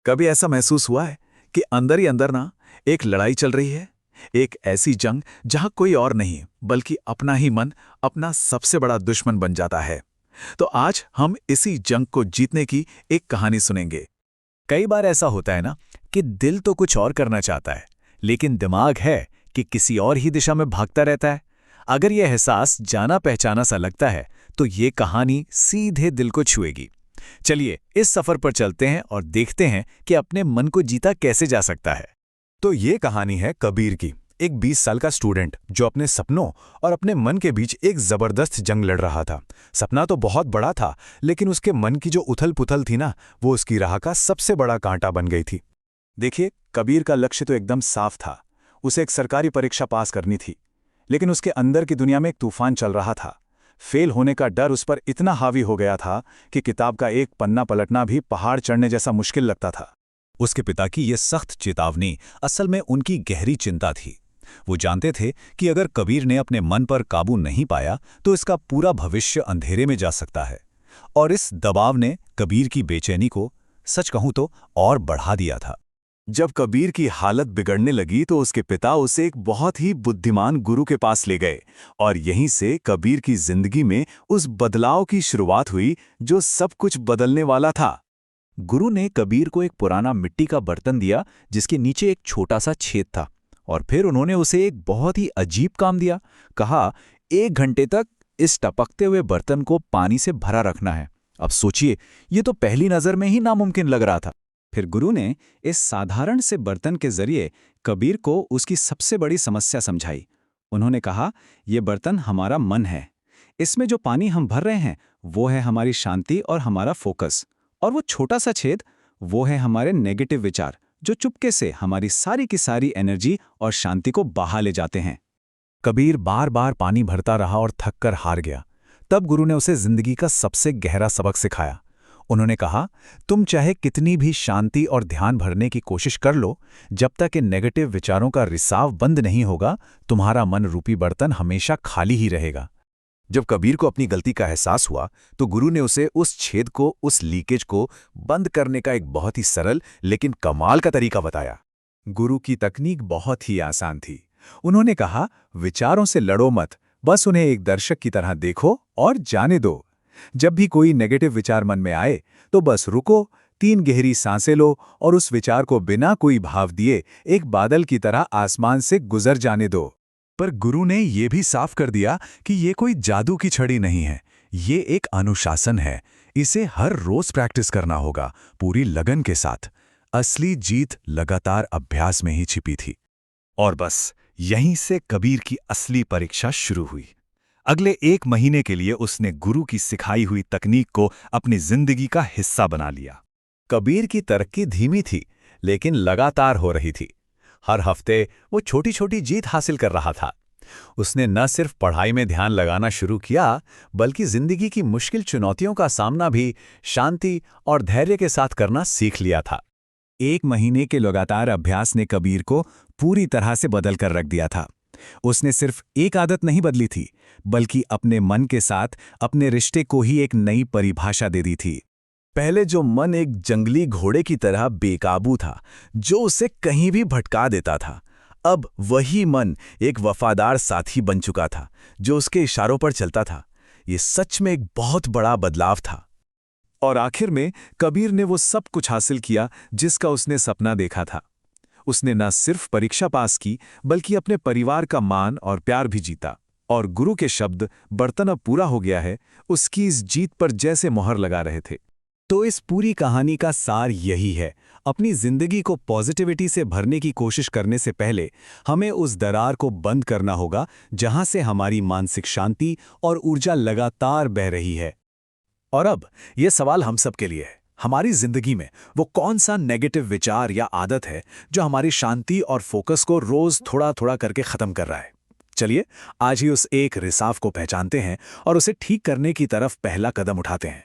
कभी ऐसा महसूस हुआ है कि अंदर ही अंदर ना एक लड़ाई चल रही है, एक ऐसी जंग जहां कोई और नहीं बल्कि अपना ही मन अपना सबसे बड़ा दुश्मन बन जाता है। तो आज हम इसी जंग को जीतने की एक कहानी सुनेंगे। कई बार ऐसा होता है ना कि दिल तो कुछ और करना चाहता है, लेकिन दिमाग है कि किसी और ही दिशा में भागता रहता है। अगर यह एहसास जाना पहचाना सा लगता है तो ये कहानी सीधे दिल को छुएगी। चलिए इस सफर पर चलते हैं और देखते हैं कि अपने मन को जीता कैसे जा सकता है। तो ये कहानी है कबीर की, एक 20 साल का स्टूडेंट जो अपने सपनों और अपने मन के बीच एक जबरदस्त जंग लड़ रहा था। सपना तो बहुत बड़ा था, लेकिन उसके मन की जो उथल पुथल थी ना, वो उसकी राह का सबसे बड़ा कांटा बन गई थी। देखिए, कबीर का लक्ष्य तो एकदम साफ था। उसे एक सरकारी परीक्षा पास करनी थी, लेकिन उसके अंदर की दुनिया में एक तूफान चल रहा था। फेल होने का डर उस पर इतना हावी हो गया था कि किताब का एक पन्ना पलटना भी पहाड़ चढ़ने जैसा मुश्किल लगता था। उसके पिता की यह सख्त चेतावनी असल में उनकी गहरी चिंता थी। वो जानते थे कि अगर कबीर ने अपने मन पर काबू नहीं पाया तो इसका पूरा भविष्य अंधेरे में जा सकता है। और इस दबाव ने कबीर की बेचैनी को, सच कहूं तो, और बढ़ा दिया था। जब कबीर की हालत बिगड़ने लगी तो उसके पिता उसे एक बहुत ही बुद्धिमान गुरु के पास ले गए, और यहीं से कबीर की जिंदगी में उस बदलाव की शुरुआत हुई जो सब कुछ बदलने वाला था। गुरु ने कबीर को एक पुराना मिट्टी का बर्तन दिया जिसके नीचे एक छोटा सा छेद था, और फिर उन्होंने उसे एक बहुत ही अजीब काम दिया। कहा, 1 घंटे तक इस टपकते हुए बर्तन को पानी से भरा रखना है। अब सोचिए, ये तो पहली नजर में ही नामुमकिन लग रहा था। फिर गुरु ने इस साधारण से बर्तन के जरिए कबीर को उसकी सबसे बड़ी समस्या समझाई। उन्होंने कहा, यह बर्तन हमारा मन है। इसमें जो पानी हम भर रहे हैं वो है हमारी शांति और हमारा फोकस, और वो छोटा सा छेद वो है हमारे नेगेटिव विचार जो चुपके से हमारी सारी की सारी एनर्जी और शांति को बहा ले जाते हैं। कबीर बार बार पानी भरता रहा और थककर हार गया। तब गुरु ने उसे जिंदगी का सबसे गहरा सबक सिखाया। उन्होंने कहा, तुम चाहे कितनी भी शांति और ध्यान भरने की कोशिश कर लो, जब तक इन नेगेटिव विचारों का रिसाव बंद नहीं होगा, तुम्हारा मन रूपी बर्तन हमेशा खाली ही रहेगा। जब कबीर को अपनी गलती का एहसास हुआ तो गुरु ने उसे उस छेद को, उस लीकेज को बंद करने का एक बहुत ही सरल लेकिन कमाल का तरीका बताया। गुरु की तकनीक बहुत ही आसान थी। उन्होंने कहा, विचारों से लड़ो मत, बस उन्हें एक दर्शक की तरह देखो और जाने दो। जब भी कोई नेगेटिव विचार मन में आए तो बस रुको, 3 गहरी सांसें लो और उस विचार को बिना कोई भाव दिए एक बादल की तरह आसमान से गुजर जाने दो। पर गुरु ने यह भी साफ कर दिया कि ये कोई जादू की छड़ी नहीं है, ये एक अनुशासन है। इसे हर रोज प्रैक्टिस करना होगा, पूरी लगन के साथ। असली जीत लगातार अभ्यास में ही छिपी थी। और बस यहीं से कबीर की असली परीक्षा शुरू हुई। अगले 1 महीने के लिए उसने गुरु की सिखाई हुई तकनीक को अपनी जिंदगी का हिस्सा बना लिया। कबीर की तरक्की धीमी थी, लेकिन लगातार हो रही थी। हर हफ्ते वो छोटी छोटी जीत हासिल कर रहा था। उसने न सिर्फ पढ़ाई में ध्यान लगाना शुरू किया, बल्कि जिंदगी की मुश्किल चुनौतियों का सामना भी शांति और धैर्य के साथ करना सीख लिया था। 1 महीने के लगातार अभ्यास ने कबीर को पूरी तरह से बदल कर रख दिया था। उसने सिर्फ एक आदत नहीं बदली थी, बल्कि अपने मन के साथ अपने रिश्ते को ही एक नई परिभाषा दे दी थी। पहले जो मन एक जंगली घोड़े की तरह बेकाबू था, जो उसे कहीं भी भटका देता था, अब वही मन एक वफादार साथी बन चुका था, जो उसके इशारों पर चलता था। ये सच में एक बहुत बड़ा बदलाव था। और आखिर में कबीर ने वो सब कुछ हासिल किया जिसका उसने सपना देखा था। उसने न सिर्फ परीक्षा पास की, बल्कि अपने परिवार का मान और प्यार भी जीता। और गुरु के शब्द, बर्तन अब पूरा हो गया है, उसकी इस जीत पर जैसे मोहर लगा रहे थे। तो इस पूरी कहानी का सार यही है, अपनी जिंदगी को पॉजिटिविटी से भरने की कोशिश करने से पहले हमें उस दरार को बंद करना होगा जहां से हमारी मानसिक शांति और ऊर्जा लगातार बह रही है। और अब यह सवाल हम सब के लिए है, हमारी जिंदगी में वो कौन सा नेगेटिव विचार या आदत है जो हमारी शांति और फोकस को रोज थोड़ा थोड़ा करके खत्म कर रहा है। चलिए आज ही उस एक रिसाव को पहचानते हैं और उसे ठीक करने की तरफ पहला कदम उठाते हैं।